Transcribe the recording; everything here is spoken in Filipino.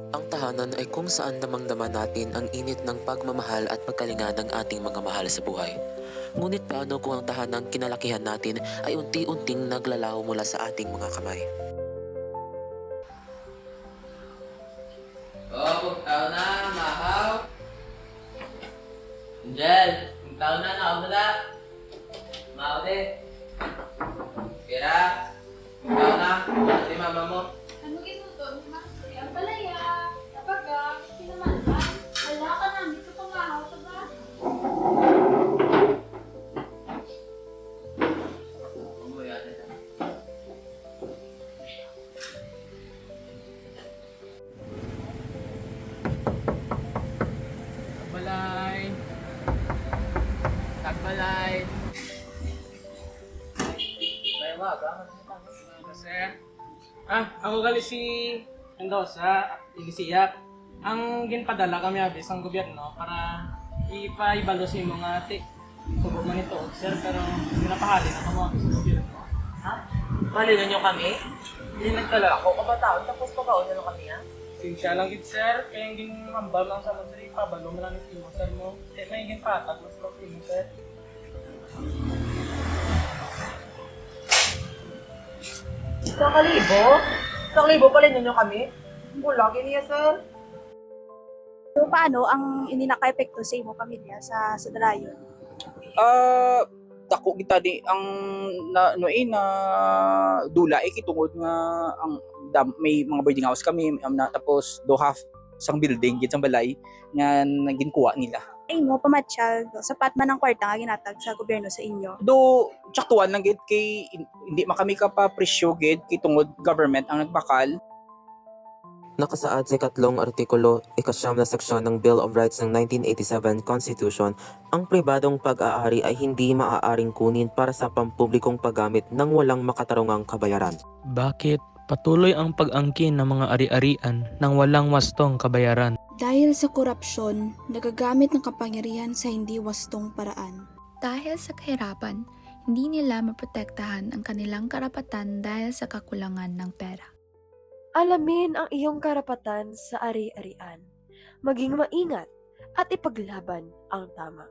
Ang tahanan ay kung saan damang-dama natin ang init ng pagmamahal at pagkalinga ng ating mga mahal sa buhay. Ngunit paano kung ang tahanang kinalakihan natin ay unti-unting naglalaho mula sa ating mga kamay? Kung tao na, mahaw. Angel, kung tao na, nakamula. Mahaw din. Kira, kung tao na, si mama mo. Ano ginuto? Ang palaya. Kapag pinamanan, wala ka na. Dito pa mahaw sa ba? Umuwi ate. Tagbalay. Tagbalay. Kaya ba, Sir. Ako gali si Mendoza, inisiyak. Ang ginpadala kami abis ang gobyerno para ipaibalo sa mga subo man ito, sir, pero pinapahali na kamo sa gobyerno. Ha? Malinan nyo kami? Hindi nagtala ako kabataon tapos pagkaon nyo kami ha? Sinsya lang gid sir, kaya yung ginambal lang sa mga sir, ipabalo mo lang ni Simo, sir mo. May ginpatag, mas lang Simo, sir. Isang kalibo? Isang libo pala nyo kami? Wala, kiniya sir. So, paano ang ininaka-epekto sa imong pamilya sa dalayon? Dako kita di ang na dula kitungod nga ang may mga boarding house kami na tapos do half isang building gid sa balay nga naging kuha nila. Ay mo pamatsyal, sapat man ang kwarta nga ginatag sa gobyerno sa inyo. Do tsaktuan lang gid kay hindi man kami ka pa presyo gid kitungod government ang nagbakal. Nakasaad sa ikatlong artikulo, ikasyam na seksyon ng Bill of Rights ng 1987 Constitution, ang pribadong pag-aari ay hindi maaaring kunin para sa pampublikong paggamit ng walang makatarungang kabayaran. Bakit patuloy ang pag-angkin ng mga ari-arian nang walang wastong kabayaran? Dahil sa korupsyon, nagagamit ng kapangyarihan sa hindi wastong paraan. Dahil sa kahirapan, hindi nila maprotektahan ang kanilang karapatan dahil sa kakulangan ng pera. Alamin ang iyong karapatan sa ari-arian. Maging maingat at ipaglaban ang tama.